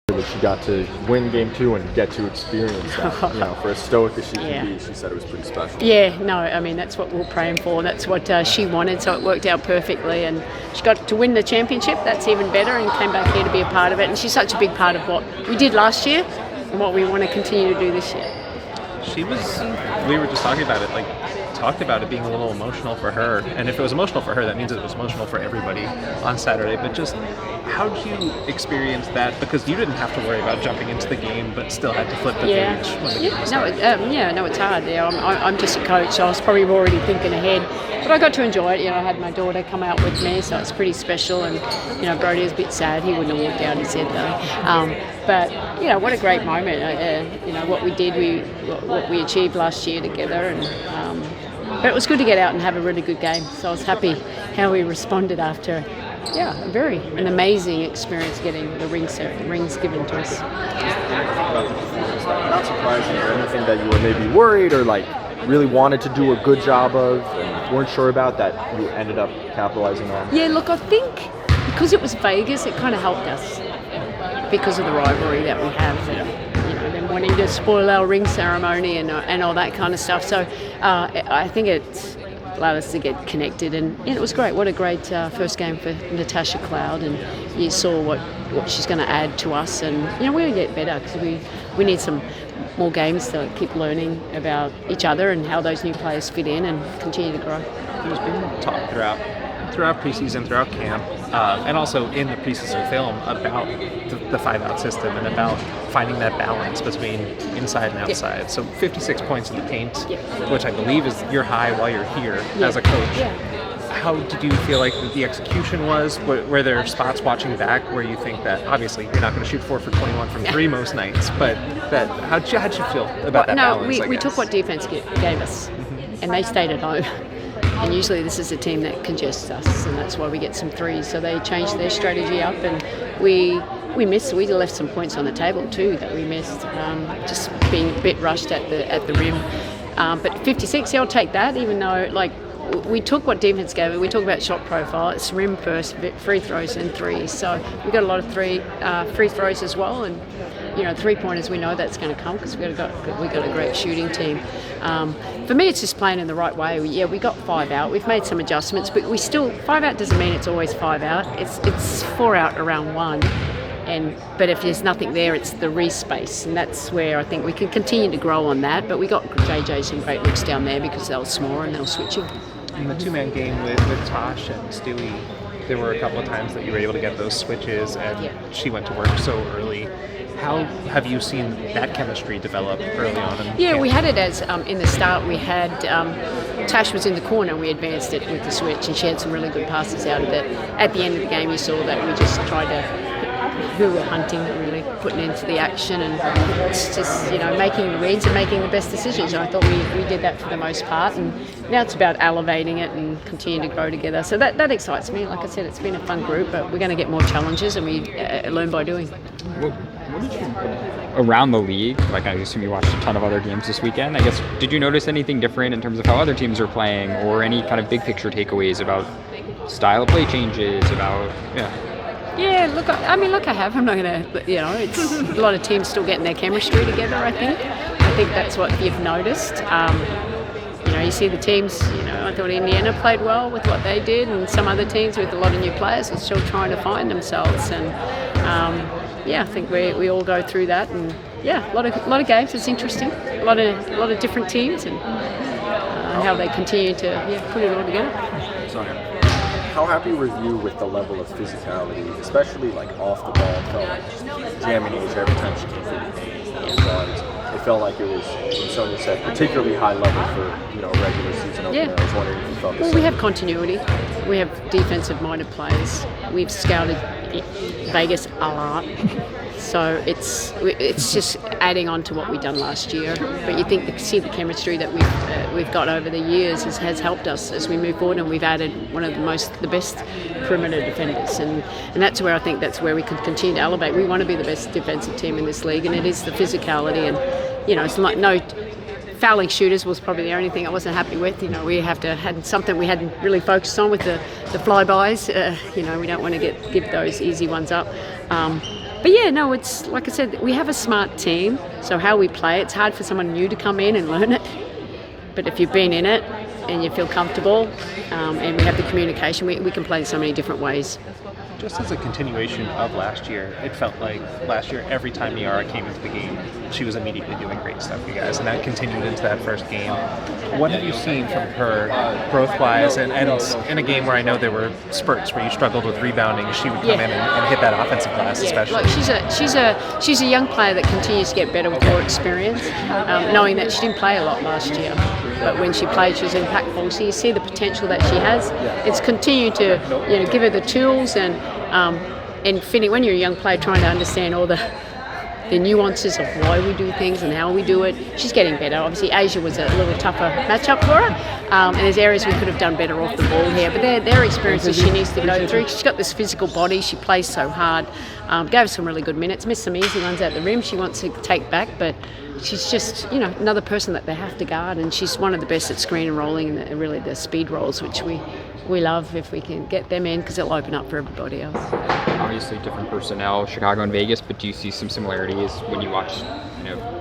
that she got to win game 2 and get to experience that. You know, for as stoic as she can be, she said it was pretty special. Yeah, no, I mean, that's what we were praying for. That's what she wanted, so it worked out perfectly. And she got to win the championship. That's even better, and came back here to be a part of it. And she's such a big part of what we did last year and what we want to continue to do this year. She was, we were just talking about it, talked about it being a little emotional for her. And if it was emotional for her, that means it was emotional for everybody on Saturday. But just how did you experience that? Because you didn't have to worry about jumping into the game, but still had to flip the page when the game started. No, it's hard. Yeah, I'm just a coach, so I was probably already thinking ahead. But I got to enjoy it. You know, I had my daughter come out with me, so it's pretty special. And, you know, Brody is a bit sad. He wouldn't have walked out, he said, though. But, you know, what a great moment. You know, what we did, what we achieved last year together. And but it was good to get out and have a really good game. So I was happy how we responded after, an amazing experience getting the rings given to us. Not surprising or anything that you were maybe worried or really wanted to do a good job of and weren't sure about that you ended up capitalizing on? Yeah, look, I think because it was Vegas, it kind of helped us because of the rivalry that we have. And, you know, them wanting to spoil our ring ceremony and all that kind of stuff. So I think it allowed us to get connected, and it was great. What a great first game for Natasha Cloud, and you saw what she's going to add to us, and you know, we're going to get better because we need some more games to keep learning about each other and how those new players fit in and continue to grow. There's been talk throughout preseason, throughout camp, and also in the preseason film about the 5-out system and about finding that balance between inside and outside. Yeah. So 56 points in the paint, which I believe is your high while you're here as a coach. Yeah. How did you feel like the execution was? Were there spots watching back where you think that obviously you're not going to shoot 4 for 21 from 3 most nights, but how'd you feel about that balance? We took what defense gave us, and they stayed at home. And usually this is a team that congests us, and that's why we get some threes. So they changed their strategy up, and we left some points on the table too that we missed, just being a bit rushed at the rim. But 56, I'll take that, even though we took what defense gave it. We talk about shot profile. It's rim first, free throws, and threes. So we got a lot of free throws as well, and you know, 3-pointers. We know that's going to come because we got a great shooting team. For me, it's just playing in the right way. We got 5 out. We've made some adjustments, but we still 5 out doesn't mean it's always 5 out. It's 4 out around 1. But if there's nothing there, it's the re-space, and that's where I think we can continue to grow on that. But we got JJ some great looks down there because they were small and they were switching. In the 2-man game with Tosh and Stewie, there were a couple of times that you were able to get those switches, and she went to work so early. How have you seen that chemistry develop early on? We had it as in the start. We had Tash was in the corner. We advanced it with the switch, and she had some really good passes out of it. At the end of the game, you saw that we just tried to. Who were hunting, really putting into the action, and it's just, you know, making the reads and making the best decisions. And I thought we did that for the most part, and now it's about elevating it and continuing to grow together. So that excites me. Like I said, it's been a fun group, but we're going to get more challenges, and we learn by doing. What did you around the league? I assume you watched a ton of other games this weekend. I guess, did you notice anything different in terms of how other teams are playing, or any kind of big picture takeaways about style of play changes? Yeah, look, I have. I'm not going to, it's a lot of teams still getting their chemistry together, I think. I think that's what you've noticed. You see the teams, I thought Indiana played well with what they did, and some other teams with a lot of new players are still trying to find themselves. And, I think we all go through that. And, a lot of games. It's interesting. A lot of different teams and how they continue to put it all together. Sorry. How happy were you with the level of physicality, especially off the ball? It felt like just jamming Age every time she came through the paint. It felt like it was, in Sonia said, particularly high level for regular season opener. I was wondering if you felt the same. We have continuity. We have defensive-minded players. We've scouted Vegas a lot. So it's just adding on to what we've done last year. But you see the chemistry that we've got over the years has helped us as we move forward, and we've added one of the best perimeter defenders, and that's where I think that's where we can continue to elevate. We want to be the best defensive team in this league, and it is the physicality, and it's like no. Fouling shooters was probably the only thing I wasn't happy with. We had something we hadn't really focused on with the flybys. We don't want to give those easy ones up. But yeah, no, it's like I said, we have a smart team. So how we play, it's hard for someone new to come in and learn it. But if you've been in it and you feel comfortable, and we have the communication, we can play in so many different ways. Just as a continuation of last year, it felt like last year every time Niara came into the game, she was immediately doing great stuff for you guys, and that continued into that first game. What have you seen from her growth-wise, and in a game where I know there were spurts where you struggled with rebounding, she would come in and hit that offensive glass especially? Like she's a young player that continues to get better with more experience, knowing that she didn't play a lot last year. But when she played, she was impactful. So you see the potential that she has. It's continued to, give her the tools and when you're a young player, trying to understand all the nuances of why we do things and how we do it. She's getting better. Obviously, Asia was a little tougher matchup for her, and there's areas we could have done better off the ball here. But they're experiences she needs to go through. She's got this physical body. She plays so hard. Gave her some really good minutes. Missed some easy ones at the rim. She wants to take back, but she's just, another person that they have to guard, and she's one of the best at screen and rolling and really the speed rolls, which we love if we can get them in because it'll open up for everybody else. Obviously different personnel, Chicago and Vegas, but do you see some similarities when you watch,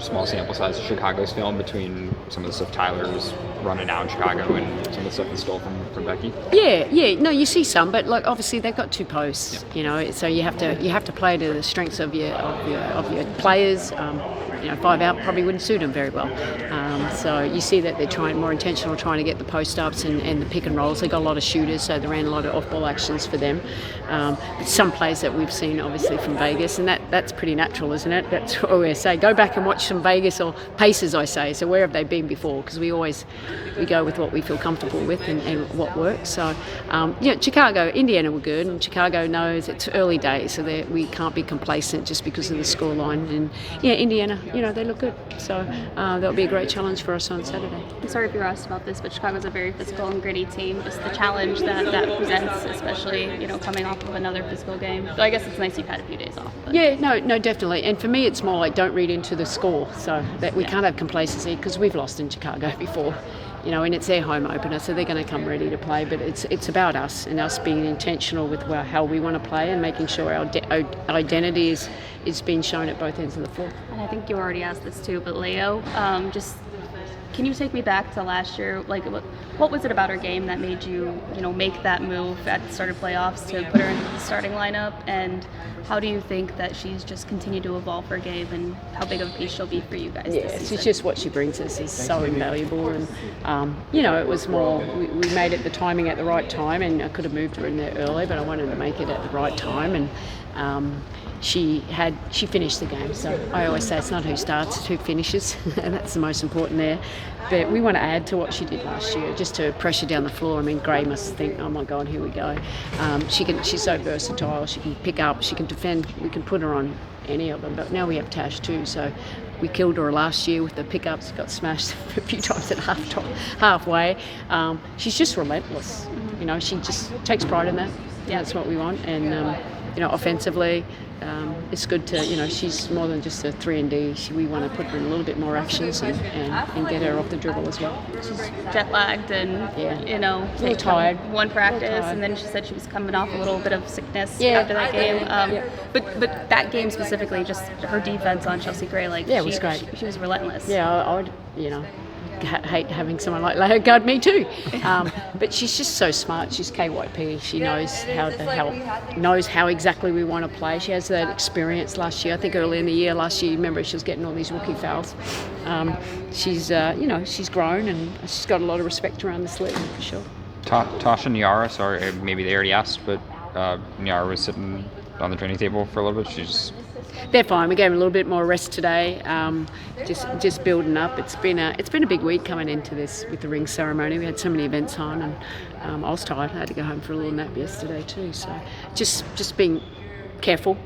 small sample size of Chicago's film between some of the stuff Tyler's running out in Chicago and some of the stuff he stole from Becky? Yeah. No, you see some, but like obviously they've got 2 posts, so you have to play to the strengths of your players. 5 out probably wouldn't suit them very well. So you see that they're trying more intentional, trying to get the post ups and the pick and rolls. They got a lot of shooters, so they ran a lot of off ball actions for them. But some plays that we've seen obviously from Vegas, and that's pretty natural, isn't it? That's what we say. Go back and watch some Vegas or Pacers, I say. So where have they been before? Because we go with what we feel comfortable with and what works. So Chicago, Indiana were good, and Chicago knows it's early days, so we can't be complacent just because of the scoreline. And Indiana, they look good. So that'll be a great challenge for us on Saturday. I'm sorry if you were asked about this, but Chicago's a very physical and gritty team. Just the challenge that presents, especially coming off of another physical game. So I guess it's nice you've had a few days off. But. Yeah, no, definitely. And for me, it's more like don't read into the score, so that we can't have complacency because we've lost in Chicago before. And it's their home opener, so they're going to come ready to play. But it's about us and us being intentional with how we want to play and making sure our identity is being shown at both ends of the floor. And I think you already asked this too, but Leo, can you take me back to last year? Like, what was it about her game that made you, make that move at the start of playoffs to put her in the starting lineup? And how do you think that she's just continued to evolve her game and how big of a piece she'll be for you guys this season? It's just what she brings us is so invaluable. And, it was more, we made it the timing at the right time, and I could have moved her in there early, but I wanted to make it at the right time. And she finished the game. So I always say it's not who starts, it's who finishes, and that's the most important there. But we want to add to what she did last year, just to pressure down the floor. I mean, Gray must think, oh my God, here we go. She's so versatile. She can pick up, she can defend. We can put her on any of them. But now we have Tash too. So we killed her last year with the pickups. Got smashed a few times at halfway. She's just relentless. She just takes pride in that. Yeah, that's what we want. And offensively, it's good to, she's more than just a 3-and-D. We want to put her in a little bit more actions and get her off the dribble as well. She's jet lagged and, a little tired. One practice, and then she said she was coming off a little bit of sickness after that game. But that game specifically, just her defense on Chelsea Gray, it was great. She was relentless. Yeah, I would, hate having someone like Leo guard me too, but she's just so smart. She's KYP. She knows how exactly we want to play. She has that experience. Last year, I think early in the year, remember she was getting all these rookie fouls. She's grown and she's got a lot of respect around this league for sure. Tasha and Niara, sorry, maybe they already asked, but Niara was sitting on the training table for a little bit. They're fine. We gave them a little bit more rest today. Just building up. It's been a big week coming into this with the ring ceremony. We had so many events on, and I was tired. I had to go home for a little nap yesterday too. So just being careful.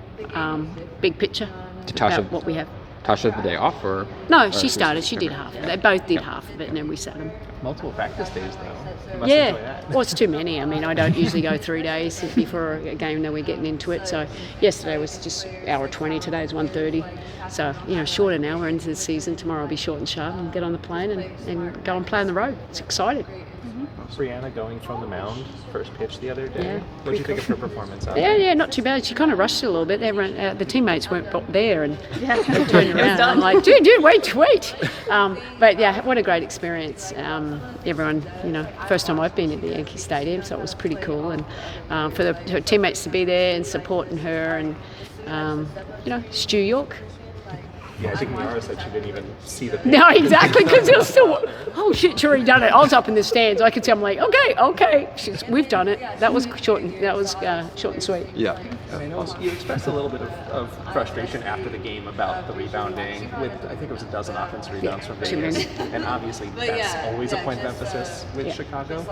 Big picture about what we have. Tasha the day off, or no? She started. She did half of it. They both did half of it, and then we sat them. Multiple practice days, though. Well, it's too many. I mean, I don't usually go 3 days before a game that we're getting into it. So yesterday was just hour 20. Today is 1:30. So shorter now. We're into the season. Tomorrow will be short and sharp, and get on the plane and go and play on the road. It's exciting. Brianna going from the mound first pitch the other day. Yeah, What did you think of her performance out Yeah, there? yeah, not too bad. She kind of rushed it a little bit. Everyone, the teammates weren't there, and Yeah. they turned around. I'm like, dude, wait. But yeah, what a great experience. Everyone, first time I've been at the Yankee Stadium, so it was pretty cool. And for her teammates to be there and supporting her, and Stu York. Yeah, I think Miara said she didn't even see the pitch. No, exactly, because it was still, oh shit, she already done it. I was up in the stands. I could see. I'm like, okay, we've done it. That was short and sweet. Yeah. I know you expressed a little bit of frustration after the game about the rebounding with, I think it was a dozen offensive rebounds from too Vegas. many. And obviously that's always a point of emphasis with Chicago.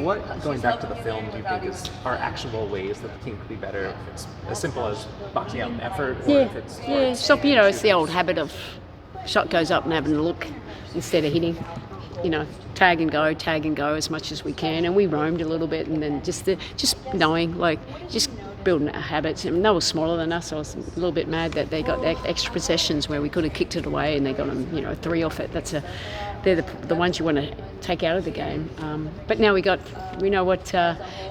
What, going back to the film, do you think are actionable ways that the team could be better? If it's as simple as boxing out an effort, or if it's... Stop, it's the old habit of shot goes up and having a look instead of hitting. Tag and go as much as we can, and we roamed a little bit, and then just knowing, just building habits. And they were smaller than us, so I was a little bit mad that they got extra possessions where we could have kicked it away, and they got them, 3 off it. They're the ones you want to take out of the game. But now we know what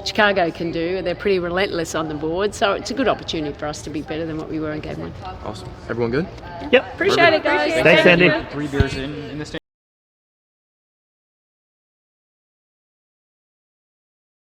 Chicago can do. They're pretty relentless on the board, so it's a good opportunity for us to be better than what we were in game 1. Awesome. Everyone good? Yep. Appreciate it, guys. Thanks, Andy. 3 beers in the stand.